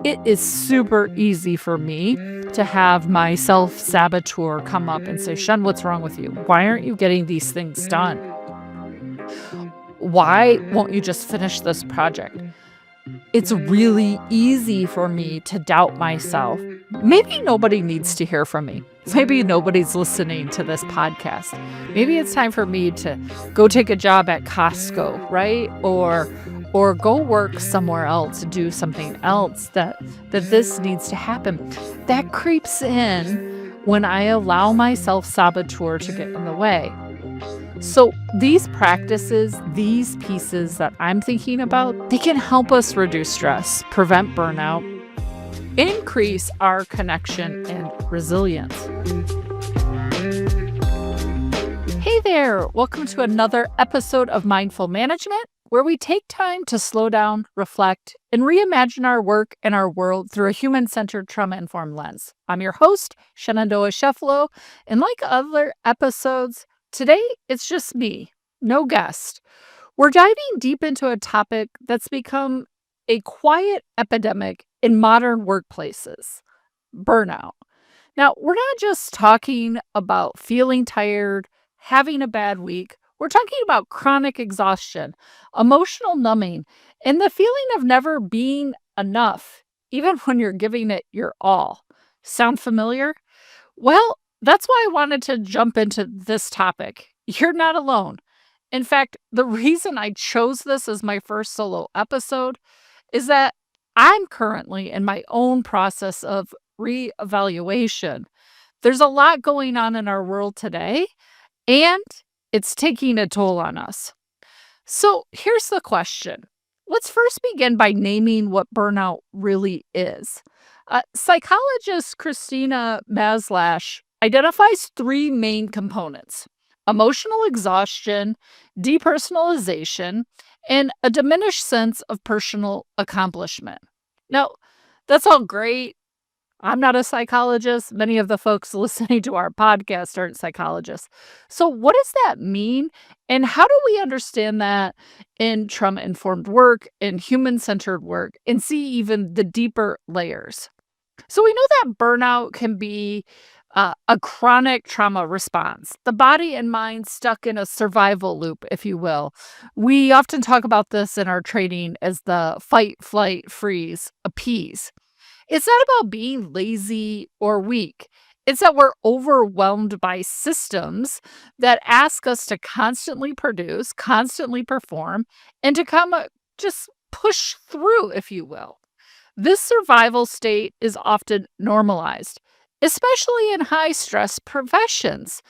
It is super easy for me to have my self-saboteur come up and say, Shen, what's wrong with you? Why aren't you getting these things done? Why won't you just finish this project? It's really easy for me to doubt myself. Maybe nobody needs to hear from me. Maybe nobody's listening to this podcast. Maybe it's time for me to go take a job at Costco, right? Or go work somewhere else, do something else that this needs to happen. That creeps in when I allow my self-saboteur to get in the way. So these practices, these pieces that I'm thinking about, they can help us reduce stress, prevent burnout, increase our connection and resilience. Hey there, welcome to another episode of Mindful Management, where we take time to slow down, reflect, and reimagine our work and our world through a human-centered, trauma-informed lens. I'm your host, Shenandoah Chefalo, and like other episodes, today, it's just me, no guest. We're diving deep into a topic that's become a quiet epidemic in modern workplaces, burnout. Now, we're not just talking about feeling tired, having a bad week. We're talking about chronic exhaustion, emotional numbing, and the feeling of never being enough, even when you're giving it your all. Sound familiar? Well, that's why I wanted to jump into this topic. You're not alone. In fact, the reason I chose this as my first solo episode is that I'm currently in my own process of reevaluation. There's a lot going on in our world today, and it's taking a toll on us. So here's the question. Let's first begin by naming what burnout really is. Psychologist Christina Maslach identifies three main components: emotional exhaustion, depersonalization, and a diminished sense of personal accomplishment. Now, that's all great. I'm not a psychologist. Many of the folks listening to our podcast aren't psychologists. So, what does that mean? And how do we understand that in trauma informed work, in human centered work, and see even the deeper layers? So, we know that burnout can be a chronic trauma response, the body and mind stuck in a survival loop, if you will. We often talk about this in our training as the fight, flight, freeze, appease. It's not about being lazy or weak. It's that we're overwhelmed by systems that ask us to constantly produce, constantly perform, and to just push through, if you will. This survival state is often normalized, especially in high stress professions,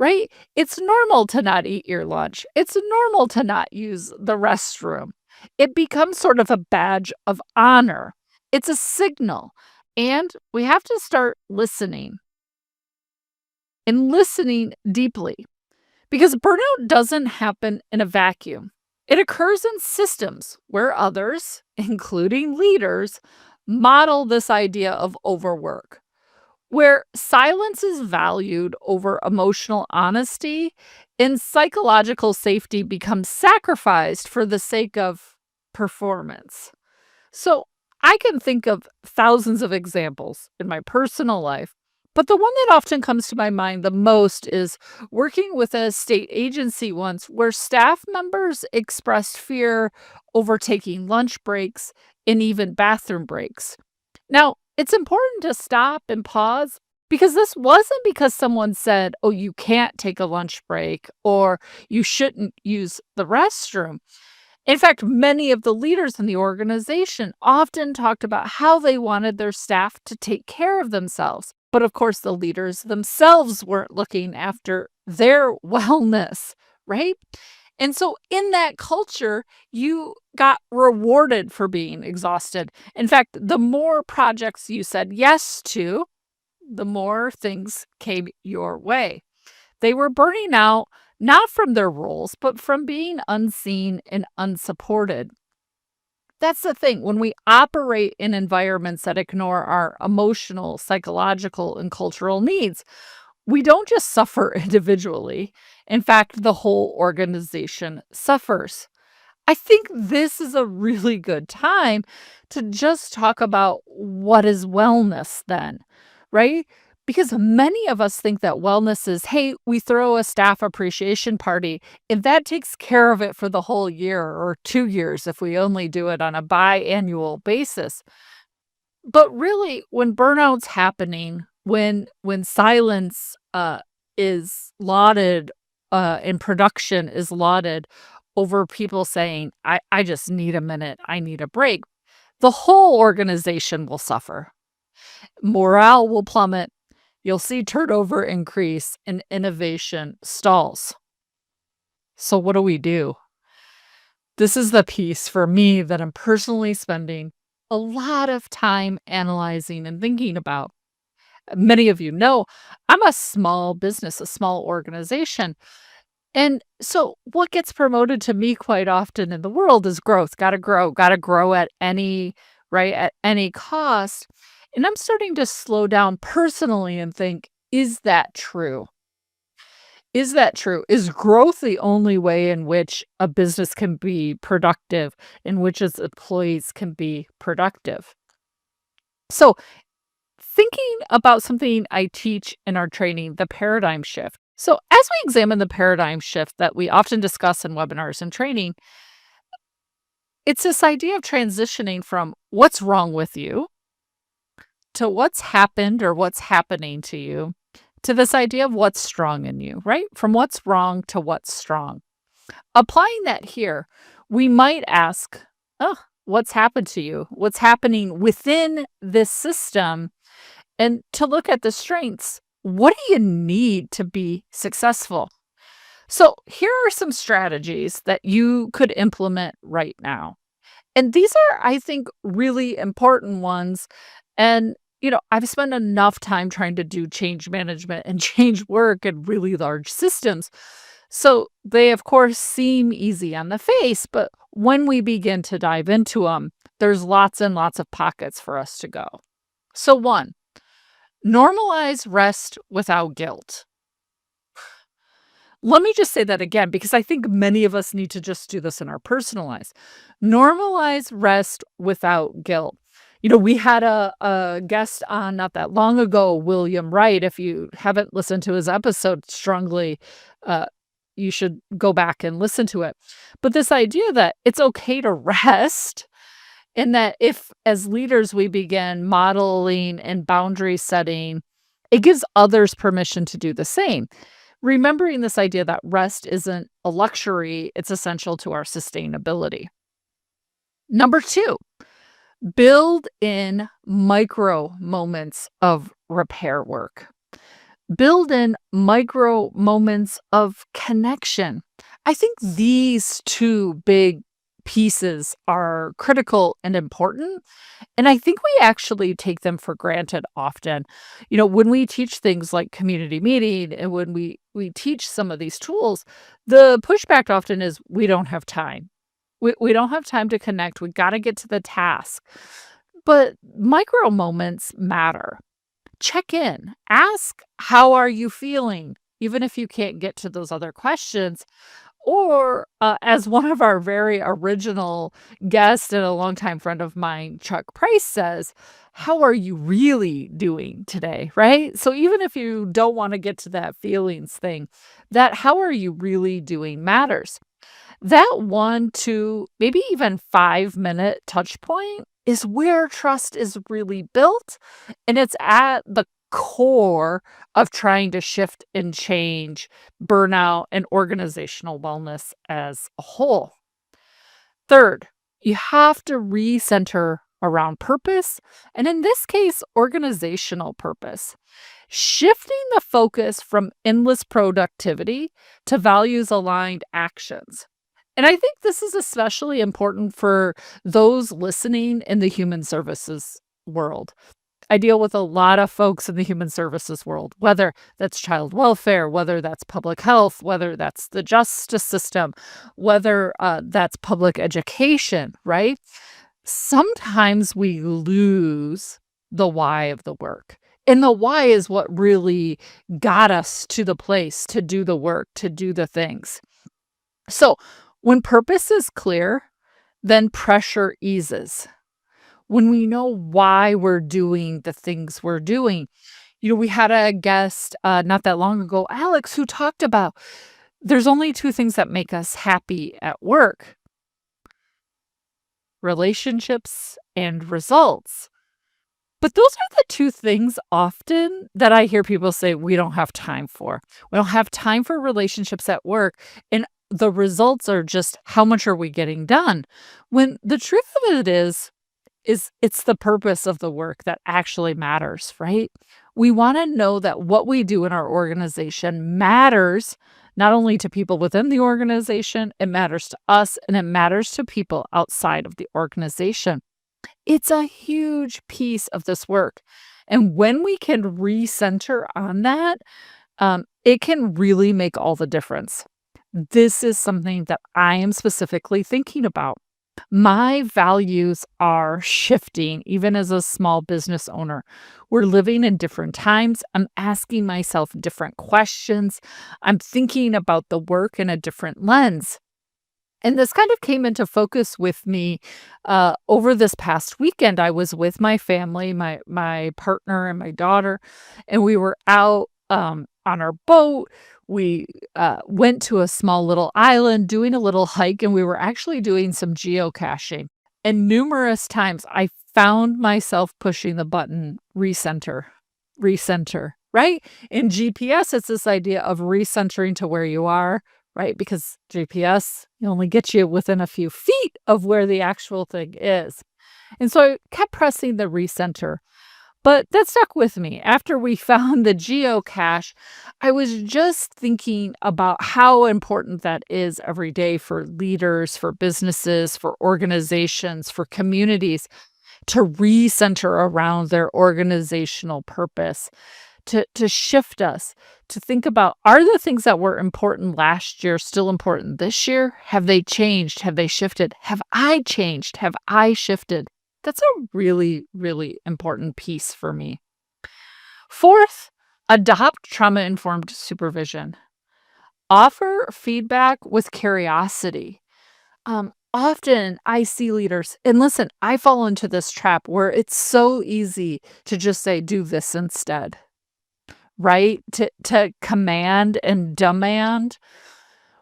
right? It's normal to not eat your lunch. It's normal to not use the restroom. It becomes sort of a badge of honor. It's a signal. And we have to start listening and listening deeply, because burnout doesn't happen in a vacuum. It occurs in systems where others, including leaders, model this idea of overwork, where silence is valued over emotional honesty and psychological safety becomes sacrificed for the sake of performance. So I can think of thousands of examples in my personal life, but the one that often comes to my mind the most is working with a state agency once where staff members expressed fear over taking lunch breaks and even bathroom breaks. Now, it's important to stop and pause, because this wasn't because someone said, oh, you can't take a lunch break or you shouldn't use the restroom. In fact, many of the leaders in the organization often talked about how they wanted their staff to take care of themselves. But of course, the leaders themselves weren't looking after their wellness, right? And so in that culture, you got rewarded for being exhausted. In fact, the more projects you said yes to, the more things came your way. They were burning out not from their roles, but from being unseen and unsupported. That's the thing. When we operate in environments that ignore our emotional, psychological, and cultural needs, we don't just suffer individually. In fact, the whole organization suffers. I think this is a really good time to just talk about what is wellness then, right? Because many of us think that wellness is, hey, we throw a staff appreciation party, and that takes care of it for the whole year or 2 years if we only do it on a biannual basis. But really, when burnout's happening, when silence is lauded and production is lauded over people saying, I just need a minute, I need a break, the whole organization will suffer. Morale will plummet. You'll see turnover increase and innovation stalls. So, what do we do? This is the piece for me that I'm personally spending a lot of time analyzing and thinking about. Many of you know I'm a small business, a small organization. And so, what gets promoted to me quite often in the world is growth. Got to grow at any, right, at any cost. And I'm starting to slow down personally and think, is that true? Is that true? Is growth the only way in which a business can be productive, in which its employees can be productive? So, thinking about something I teach in our training, the paradigm shift. So, as we examine the paradigm shift that we often discuss in webinars and training, it's this idea of transitioning from what's wrong with you to what's happened or what's happening to you to this idea of what's strong in you, right? From what's wrong to what's strong. Applying that here, we might ask, oh, what's happened to you? What's happening within this system? And to look at the strengths, what do you need to be successful? So, here are some strategies that you could implement right now. And these are, I think, really important ones. And, I've spent enough time trying to do change management and change work in really large systems. So, they, of course, seem easy on the face, but when we begin to dive into them, there's lots and lots of pockets for us to go. So, one, normalize rest without guilt. Let me just say that again, because I think many of us need to just do this in our personal lives. Normalize rest without guilt. We had a guest on not that long ago, William Wright. If you haven't listened to his episode, strongly, uh, you should go back and listen to it. But this idea that it's okay to rest, and that if, as leaders, we begin modeling and boundary setting, it gives others permission to do the same. Remembering this idea that rest isn't a luxury, it's essential to our sustainability. Number two, build in micro moments of repair work. Build in micro moments of connection. I think these two big pieces are critical and important. And I think we actually take them for granted often. When we teach things like community meeting and when we teach some of these tools, the pushback often is we don't have time. We don't have time to connect. We got to get to the task. But micro moments matter. Check in. Ask, how are you feeling? Even if you can't get to those other questions. Or, as one of our very original guests and a longtime friend of mine, Chuck Price, says, how are you really doing today? Right? So even if you don't want to get to that feelings thing, that how are you really doing matters. That 1, 2, maybe even 5-minute touch point is where trust is really built. And it's at the core of trying to shift and change burnout and organizational wellness as a whole. Third, you have to recenter around purpose, and in this case, organizational purpose. Shifting the focus from endless productivity to values aligned actions. And I think this is especially important for those listening in the human services world. I deal with a lot of folks in the human services world, whether that's child welfare, whether that's public health, whether that's the justice system, whether that's public education, right? Sometimes we lose the why of the work. And the why is what really got us to the place to do the work, to do the things. So, When purpose is clear, then pressure eases. When we know why we're doing the things we're doing. We had a guest not that long ago, Alex, who talked about there's only two things that make us happy at work: relationships and results. But those are the two things often that I hear people say we don't have time for. We don't have time for relationships at work, and the results are just how much are we getting done? When the truth of it is it's the purpose of the work that actually matters, right? We wanna know that what we do in our organization matters not only to people within the organization, it matters to us, and it matters to people outside of the organization. It's a huge piece of this work, and when we can recenter on that, it can really make all the difference. This is something that I am specifically thinking about. My values are shifting even as a small business owner. We're living in different times. I'm asking myself different questions. I'm thinking about the work in a different lens. And this kind of came into focus with me over this past weekend. I was with my family, my partner and my daughter, and we were out on our boat. We went to a small little island doing a little hike, and we were actually doing some geocaching. And numerous times I found myself pushing the button recenter, recenter, right? In GPS, it's this idea of recentering to where you are, right? Because GPS, you only get you within a few feet of where the actual thing is. And so I kept pressing the recenter, but that stuck with me. After we found the geocache, I was just thinking about how important that is every day for leaders, for businesses, for organizations, for communities to recenter around their organizational purpose, to shift us, to think about, are the things that were important last year still important this year? Have they changed? Have they shifted? Have I changed? Have I shifted? That's a really, really important piece for me. Fourth, adopt trauma-informed supervision. Offer feedback with curiosity. Often I see leaders, and listen, I fall into this trap where it's so easy to just say, do this instead, right? To command and demand.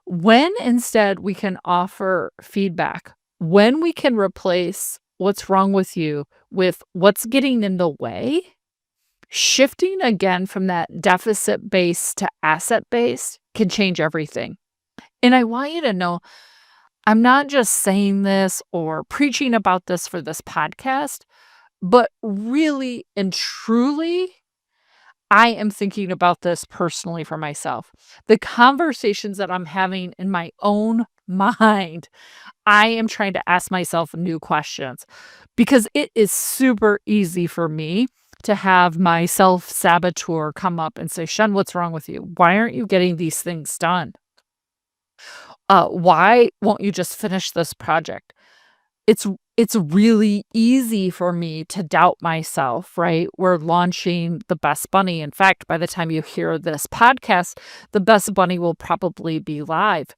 When instead we can offer feedback, when we can replace what's wrong with you with what's getting in the way, shifting again from that deficit based to asset based can change everything. And I want you to know I'm not just saying this or preaching about this for this podcast, but really and truly, I am thinking about this personally for myself. The conversations that I'm having in my own mind, I am trying to ask myself new questions because it is super easy for me to have my self-saboteur come up and say, Shen, what's wrong with you? Why aren't you getting these things done? Why won't you just finish this project? It's it's really easy for me to doubt myself, right? We're launching The Best Bunny. In fact, by the time you hear this podcast, The Best Bunny will probably be live.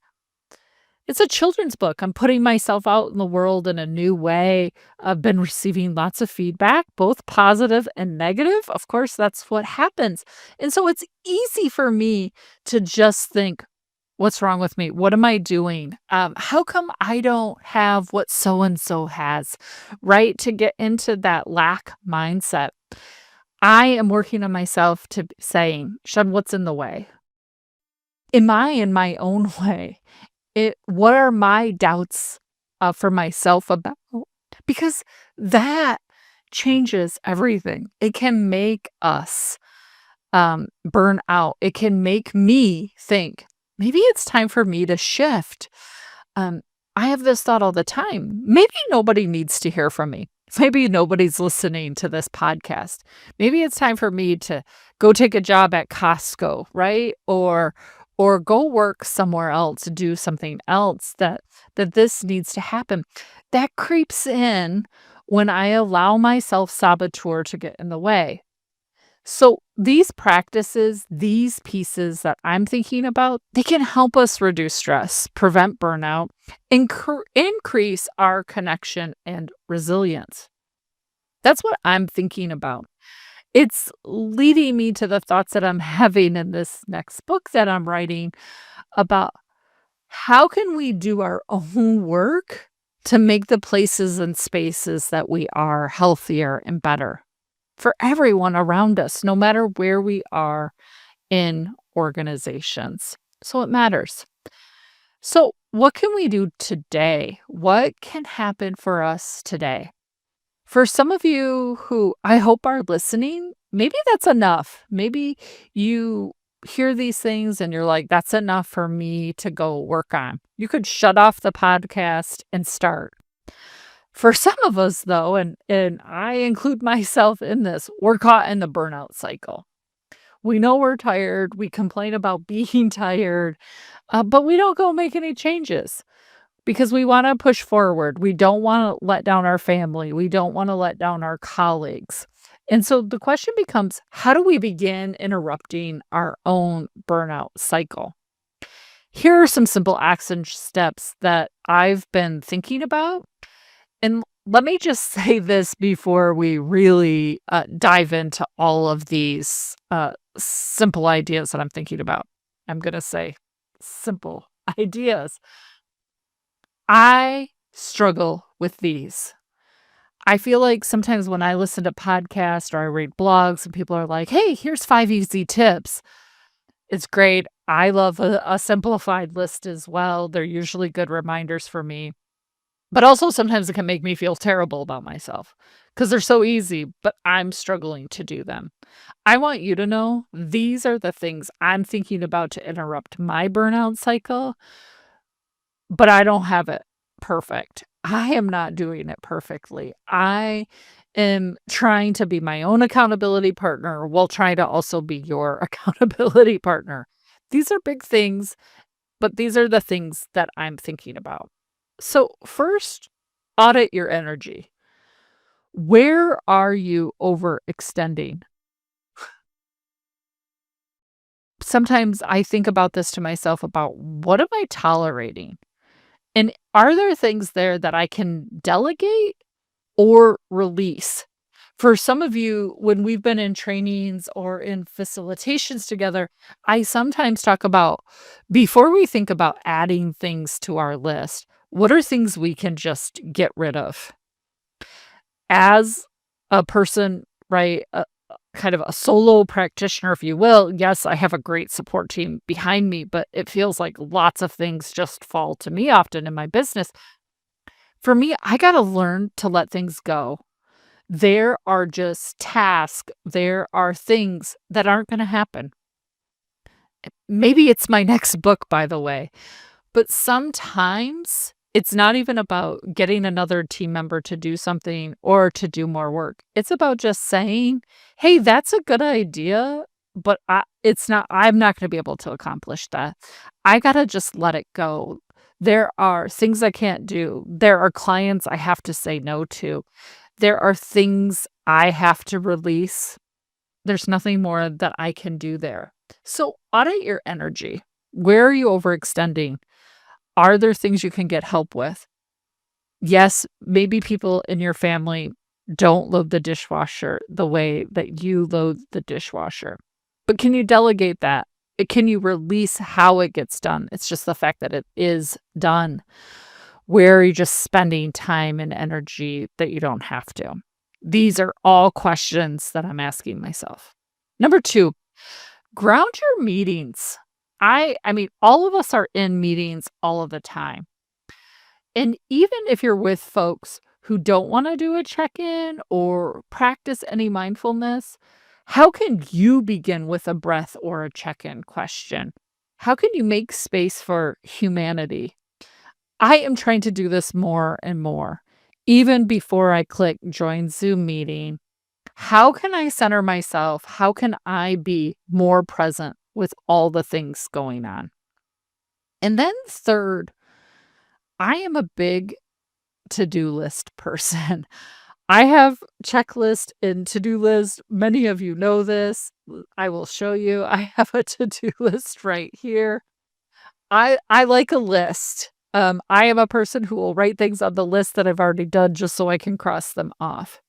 It's a children's book. I'm putting myself out in the world in a new way. I've been receiving lots of feedback, both positive and negative. Of course, that's what happens. And so it's easy for me to just think, what's wrong with me? What am I doing? How come I don't have what so and so has, right? To get into that lack mindset. I am working on myself to saying, Shun, what's in the way? Am I in my own way? What are my doubts for myself about? Because that changes everything. It can make us burn out. It can make me think, maybe it's time for me to shift. I have this thought all the time. Maybe nobody needs to hear from me. Maybe nobody's listening to this podcast. Maybe it's time for me to go take a job at Costco, right? Or go work somewhere else, do something else that this needs to happen. That creeps in when I allow my self-saboteur to get in the way. So these practices, these pieces that I'm thinking about, they can help us reduce stress, prevent burnout, increase our connection and resilience. That's what I'm thinking about. It's leading me to the thoughts that I'm having in this next book that I'm writing about how can we do our own work to make the places and spaces that we are healthier and better for everyone around us, no matter where we are in organizations. So it matters. So, what can we do today? What can happen for us today? For some of you who I hope are listening, maybe that's enough. Maybe you hear these things and you're like, that's enough for me to go work on. You could shut off the podcast and start. For some of us, though, and I include myself in this, we're caught in the burnout cycle. We know we're tired. We complain about being tired, but we don't go make any changes because we want to push forward. We don't want to let down our family. We don't want to let down our colleagues. And so the question becomes, how do we begin interrupting our own burnout cycle? Here are some simple action steps that I've been thinking about. And let me just say this before we really dive into all of these simple ideas that I'm thinking about. I'm going to say simple ideas. I struggle with these. I feel like sometimes when I listen to podcasts or I read blogs and people are like, hey, here's 5 easy tips. It's great. I love a simplified list as well. They're usually good reminders for me. But also sometimes it can make me feel terrible about myself because they're so easy, but I'm struggling to do them. I want you to know these are the things I'm thinking about to interrupt my burnout cycle, but I don't have it perfect. I am not doing it perfectly. I am trying to be my own accountability partner while trying to also be your accountability partner. These are big things, but these are the things that I'm thinking about. So, first, audit your energy. Where are you overextending? Sometimes I think about this to myself about what am I tolerating? And are there things there that I can delegate or release? For some of you, when we've been in trainings or in facilitations together, I sometimes talk about before we think about adding things to our list, what are things we can just get rid of? As a person, right, kind of a solo practitioner, if you will, yes, I have a great support team behind me, but it feels like lots of things just fall to me often in my business. For me, I got to learn to let things go. There are just tasks, there are things that aren't going to happen. Maybe it's my next book, by the way. But sometimes it's not even about getting another team member to do something or to do more work. It's about just saying, "Hey, that's a good idea, but I'm not gonna be able to accomplish that. I gotta just let it go. There are things I can't do. There are clients I have to say no to. There are things I have to release. There's nothing more that I can do there." So audit your energy. Where are you overextending? Are there things you can get help with? Yes, maybe people in your family don't load the dishwasher the way that you load the dishwasher. But can you delegate that? Can you release how it gets done? It's just the fact that it is done. Where are you just spending time and energy that you don't have to? These are all questions that I'm asking myself. Number 2, ground your meetings. I mean, all of us are in meetings all of the time. And even if you're with folks who don't wanna do a check-in or practice any mindfulness, how can you begin with a breath or a check-in question? How can you make space for humanity? I am trying to do this more and more. Even before I click join Zoom meeting, how can I center myself? How can I be more present with all the things going on? And then third, I am a big to-do list person. I have checklist and to-do list. Many of you know this. I will show you. I have a to-do list right here. I like a list. I am a person who will write things on the list that I've already done just so I can cross them off.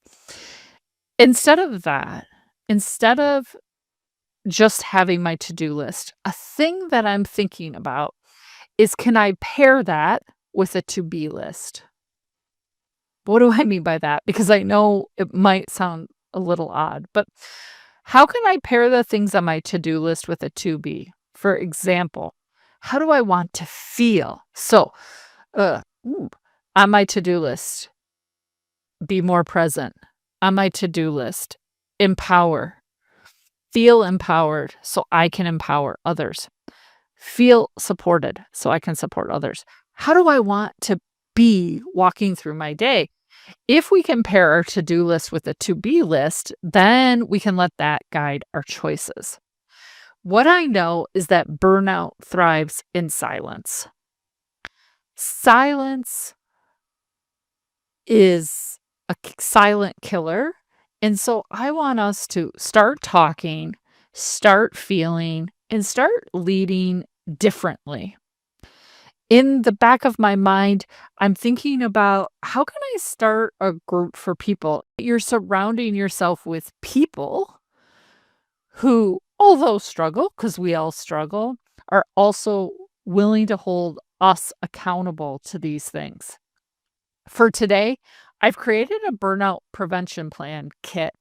Instead of just having my to-do list, a thing that I'm thinking about is, can I pair that with a to-be list? What do I mean by that? Because I know it might sound a little odd, but how can I pair the things on my to-do list with a to-be? For example, how do I want to feel? So, uh, ooh, on my to-do list, be more present. On my to-do list, empower. Feel empowered so I can empower others. Feel supported so I can support others. How do I want to be walking through my day? If we compare our to-do list with a to-be list, then we can let that guide our choices. What I know is that burnout thrives in silence. Silence is a silent killer. And so I want us to start talking, start feeling, and start leading differently. In the back of my mind, I'm thinking about, how can I start a group for people? You're surrounding yourself with people who, although struggle, because we all struggle, are also willing to hold us accountable to these things. For today, I've created a burnout prevention plan kit.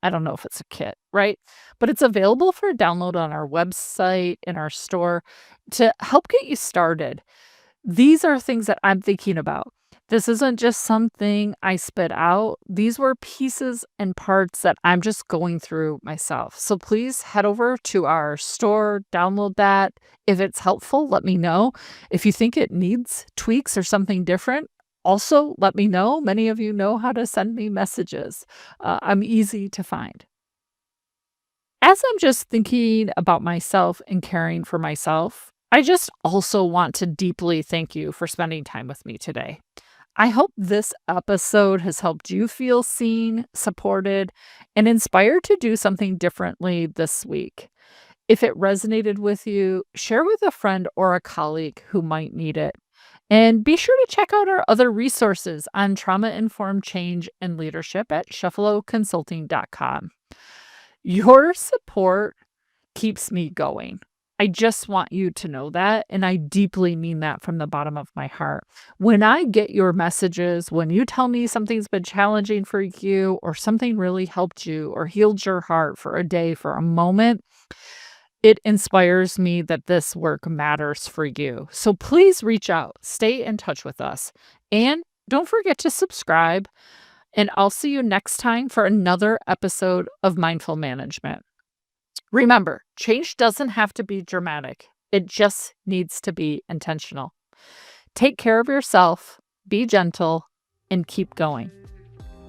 I don't know if it's a kit, right? But it's available for download on our website, in our store, to help get you started. These are things that I'm thinking about. This isn't just something I spit out. These were pieces and parts that I'm just going through myself. So please head over to our store, download that. If it's helpful, let me know. If you think it needs tweaks or something different, also let me know. Many of you know how to send me messages. I'm easy to find. As I'm just thinking about myself and caring for myself, I just also want to deeply thank you for spending time with me today. I hope this episode has helped you feel seen, supported, and inspired to do something differently this week. If it resonated with you, share with a friend or a colleague who might need it. And be sure to check out our other resources on trauma-informed change and leadership at chefaloconsulting.com. Your support keeps me going. I just want you to know that, and I deeply mean that from the bottom of my heart. When I get your messages, when you tell me something's been challenging for you, or something really helped you or healed your heart for a day, for a moment, it inspires me that this work matters for you. So please reach out, stay in touch with us, and don't forget to subscribe. And I'll see you next time for another episode of Mindful Management. Remember, change doesn't have to be dramatic. It just needs to be intentional. Take care of yourself, be gentle, and keep going.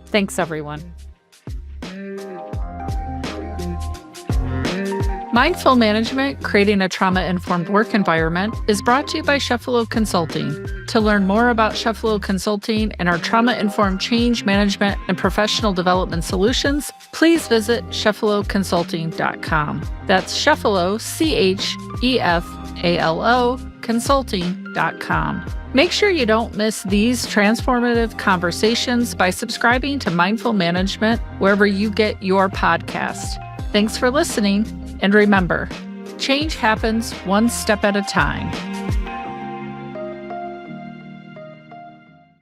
Thanks, everyone. Mindful Management, Creating a Trauma-Informed Work Environment, is brought to you by Chefalo Consulting. To learn more about Chefalo Consulting and our trauma-informed change management and professional development solutions, please visit chefaloconsulting.com. That's Chefalo, Chefalo, consulting.com. Make sure you don't miss these transformative conversations by subscribing to Mindful Management wherever you get your podcast. Thanks for listening. And remember, change happens one step at a time.